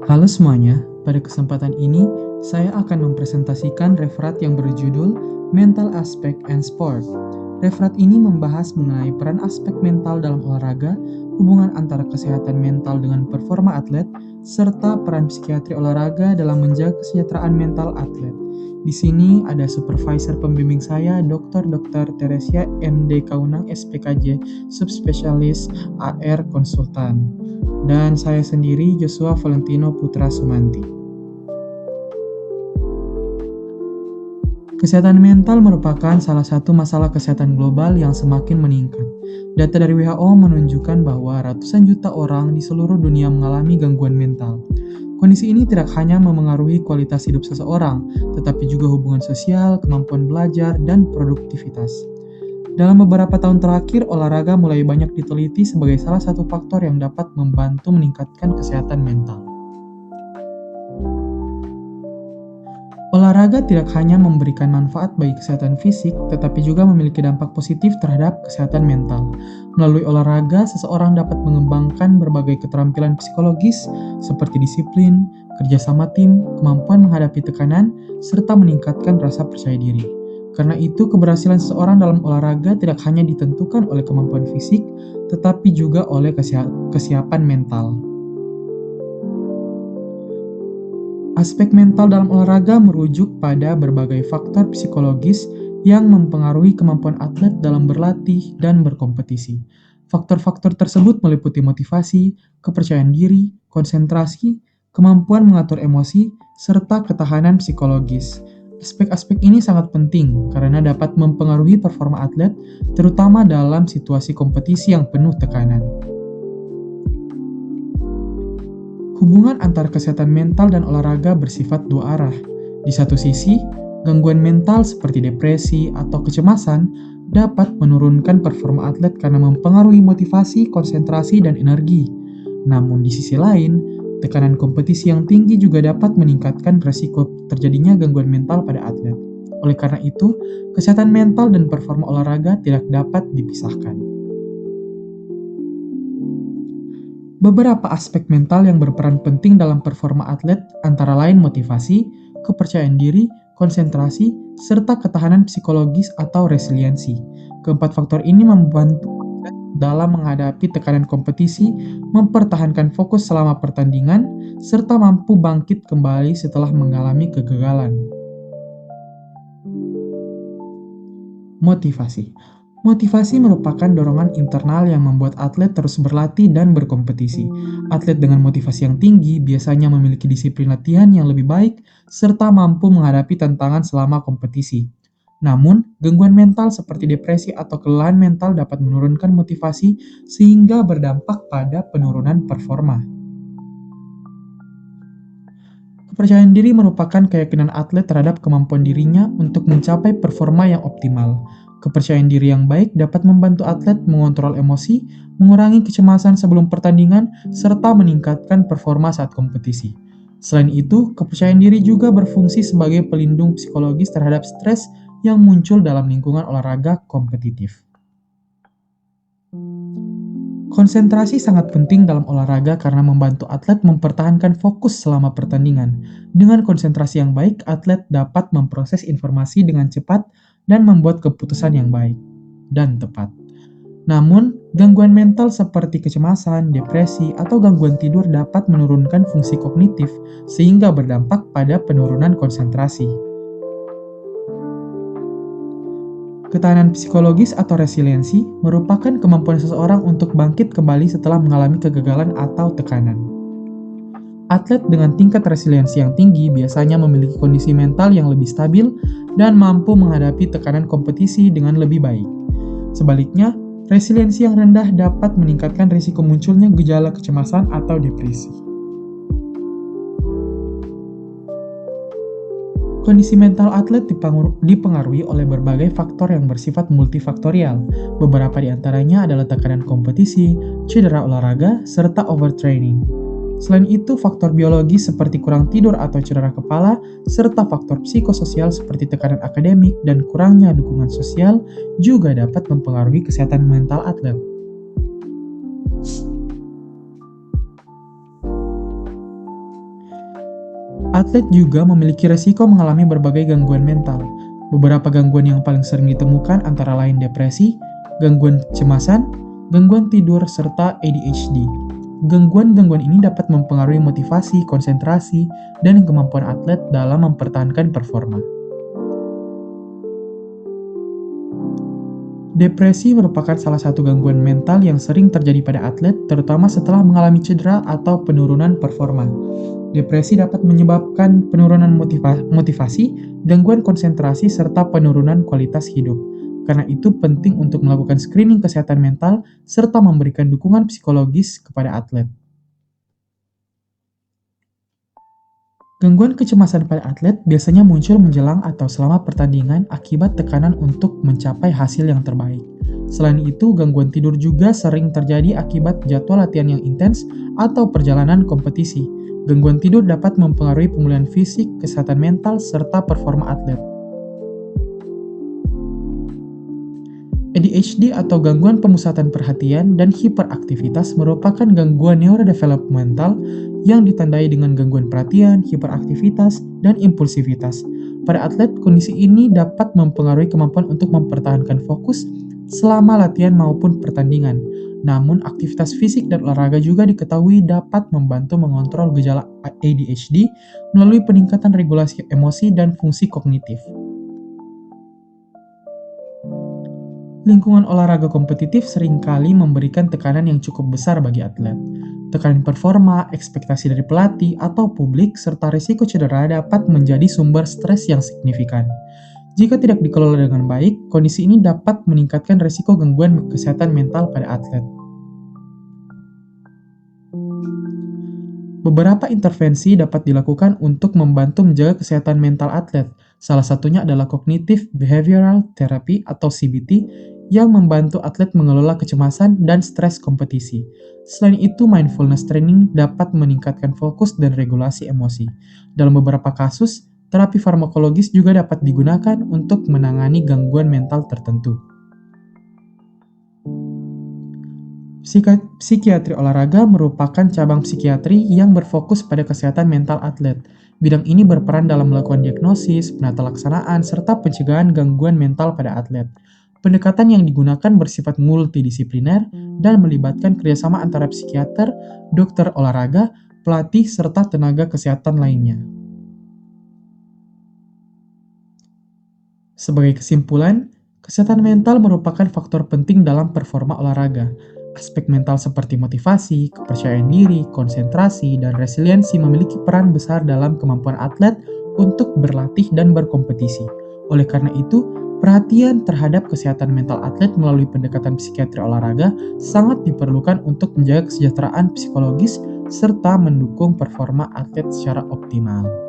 Halo semuanya, pada kesempatan ini saya akan mempresentasikan referat yang berjudul Mental Aspect and Sport. Referat ini membahas mengenai peran aspek mental dalam olahraga, hubungan antara kesehatan mental dengan performa atlet, serta peran psikiatri olahraga dalam menjaga kesejahteraan mental atlet. Di sini ada supervisor pembimbing saya, Dr. Teresia MD Kaunang SPKJ, subspesialis AR konsultan. Dan saya sendiri, Joshua Valentino Putra Sumanti. Kesehatan mental merupakan salah satu masalah kesehatan global yang semakin meningkat. Data dari WHO menunjukkan bahwa ratusan juta orang di seluruh dunia mengalami gangguan mental. Kondisi ini tidak hanya memengaruhi kualitas hidup seseorang, tetapi juga hubungan sosial, kemampuan belajar, dan produktivitas. Dalam beberapa tahun terakhir, olahraga mulai banyak diteliti sebagai salah satu faktor yang dapat membantu meningkatkan kesehatan mental. Olahraga tidak hanya memberikan manfaat bagi kesehatan fisik, tetapi juga memiliki dampak positif terhadap kesehatan mental. Melalui olahraga, seseorang dapat mengembangkan berbagai keterampilan psikologis seperti disiplin, kerja sama tim, kemampuan menghadapi tekanan, serta meningkatkan rasa percaya diri. Karena itu, keberhasilan seseorang dalam olahraga tidak hanya ditentukan oleh kemampuan fisik, tetapi juga oleh kesiapan mental. Aspek mental dalam olahraga merujuk pada berbagai faktor psikologis yang mempengaruhi kemampuan atlet dalam berlatih dan berkompetisi. Faktor-faktor tersebut meliputi motivasi, kepercayaan diri, konsentrasi, kemampuan mengatur emosi, serta ketahanan psikologis. Aspek-aspek ini sangat penting karena dapat mempengaruhi performa atlet, terutama dalam situasi kompetisi yang penuh tekanan. Hubungan antara kesehatan mental dan olahraga bersifat dua arah. Di satu sisi, gangguan mental seperti depresi atau kecemasan dapat menurunkan performa atlet karena mempengaruhi motivasi, konsentrasi, dan energi. Namun di sisi lain, tekanan kompetisi yang tinggi juga dapat meningkatkan resiko terjadinya gangguan mental pada atlet. Oleh karena itu, kesehatan mental dan performa olahraga tidak dapat dipisahkan. Beberapa aspek mental yang berperan penting dalam performa atlet antara lain motivasi, kepercayaan diri, konsentrasi, serta ketahanan psikologis atau resiliensi. Keempat faktor ini membantu dalam menghadapi tekanan kompetisi, mempertahankan fokus selama pertandingan, serta mampu bangkit kembali setelah mengalami kegagalan. Motivasi merupakan dorongan internal yang membuat atlet terus berlatih dan berkompetisi. Atlet dengan motivasi yang tinggi biasanya memiliki disiplin latihan yang lebih baik serta mampu menghadapi tantangan selama kompetisi. Namun, gangguan mental seperti depresi atau kelelahan mental dapat menurunkan motivasi sehingga berdampak pada penurunan performa. Kepercayaan diri merupakan keyakinan atlet terhadap kemampuan dirinya untuk mencapai performa yang optimal. Kepercayaan diri yang baik dapat membantu atlet mengontrol emosi, mengurangi kecemasan sebelum pertandingan, serta meningkatkan performa saat kompetisi. Selain itu, kepercayaan diri juga berfungsi sebagai pelindung psikologis terhadap stres yang muncul dalam lingkungan olahraga kompetitif. Konsentrasi sangat penting dalam olahraga karena membantu atlet mempertahankan fokus selama pertandingan. Dengan konsentrasi yang baik, atlet dapat memproses informasi dengan cepat dan membuat keputusan yang baik dan tepat. Namun, gangguan mental seperti kecemasan, depresi, atau gangguan tidur dapat menurunkan fungsi kognitif sehingga berdampak pada penurunan konsentrasi. Ketahanan psikologis atau resiliensi merupakan kemampuan seseorang untuk bangkit kembali setelah mengalami kegagalan atau tekanan. Atlet dengan tingkat resiliensi yang tinggi biasanya memiliki kondisi mental yang lebih stabil dan mampu menghadapi tekanan kompetisi dengan lebih baik. Sebaliknya, resiliensi yang rendah dapat meningkatkan risiko munculnya gejala kecemasan atau depresi. Kondisi mental atlet dipengaruhi oleh berbagai faktor yang bersifat multifaktorial. Beberapa di antaranya adalah tekanan kompetisi, cedera olahraga, serta overtraining. Selain itu, faktor biologis seperti kurang tidur atau cedera kepala, serta faktor psikososial seperti tekanan akademik dan kurangnya dukungan sosial juga dapat mempengaruhi kesehatan mental atlet. Atlet juga memiliki resiko mengalami berbagai gangguan mental. Beberapa gangguan yang paling sering ditemukan antara lain depresi, gangguan kecemasan, gangguan tidur, serta ADHD. Gangguan-gangguan ini dapat mempengaruhi motivasi, konsentrasi, dan kemampuan atlet dalam mempertahankan performa. Depresi merupakan salah satu gangguan mental yang sering terjadi pada atlet, terutama setelah mengalami cedera atau penurunan performa. Depresi dapat menyebabkan penurunan motivasi, gangguan konsentrasi, serta penurunan kualitas hidup. Karena itu penting untuk melakukan screening kesehatan mental serta memberikan dukungan psikologis kepada atlet. Gangguan kecemasan pada atlet biasanya muncul menjelang atau selama pertandingan akibat tekanan untuk mencapai hasil yang terbaik. Selain itu, gangguan tidur juga sering terjadi akibat jadwal latihan yang intens atau perjalanan kompetisi. Gangguan tidur dapat mempengaruhi pemulihan fisik, kesehatan mental, serta performa atlet. ADHD atau gangguan pemusatan perhatian dan hiperaktivitas merupakan gangguan neurodevelopmental yang ditandai dengan gangguan perhatian, hiperaktivitas, dan impulsivitas. Pada atlet, kondisi ini dapat mempengaruhi kemampuan untuk mempertahankan fokus selama latihan maupun pertandingan. Namun, aktivitas fisik dan olahraga juga diketahui dapat membantu mengontrol gejala ADHD melalui peningkatan regulasi emosi dan fungsi kognitif. Lingkungan olahraga kompetitif seringkali memberikan tekanan yang cukup besar bagi atlet. Tekanan performa, ekspektasi dari pelatih atau publik, serta risiko cedera dapat menjadi sumber stres yang signifikan. Jika tidak dikelola dengan baik, kondisi ini dapat meningkatkan risiko gangguan kesehatan mental pada atlet. Beberapa intervensi dapat dilakukan untuk membantu menjaga kesehatan mental atlet. Salah satunya adalah Cognitive Behavioral Therapy atau CBT yang membantu atlet mengelola kecemasan dan stres kompetisi. Selain itu, mindfulness training dapat meningkatkan fokus dan regulasi emosi. Dalam beberapa kasus, terapi farmakologis juga dapat digunakan untuk menangani gangguan mental tertentu. Psikiatri olahraga merupakan cabang psikiatri yang berfokus pada kesehatan mental atlet. Bidang ini berperan dalam melakukan diagnosis, penata laksanaan, serta pencegahan gangguan mental pada atlet. Pendekatan yang digunakan bersifat multidisipliner dan melibatkan kerjasama antara psikiater, dokter olahraga, pelatih, serta tenaga kesehatan lainnya. Sebagai kesimpulan, kesehatan mental merupakan faktor penting dalam performa olahraga. Aspek mental seperti motivasi, kepercayaan diri, konsentrasi, dan resiliensi memiliki peran besar dalam kemampuan atlet untuk berlatih dan berkompetisi. Oleh karena itu, perhatian terhadap kesehatan mental atlet melalui pendekatan psikiatri olahraga sangat diperlukan untuk menjaga kesejahteraan psikologis serta mendukung performa atlet secara optimal.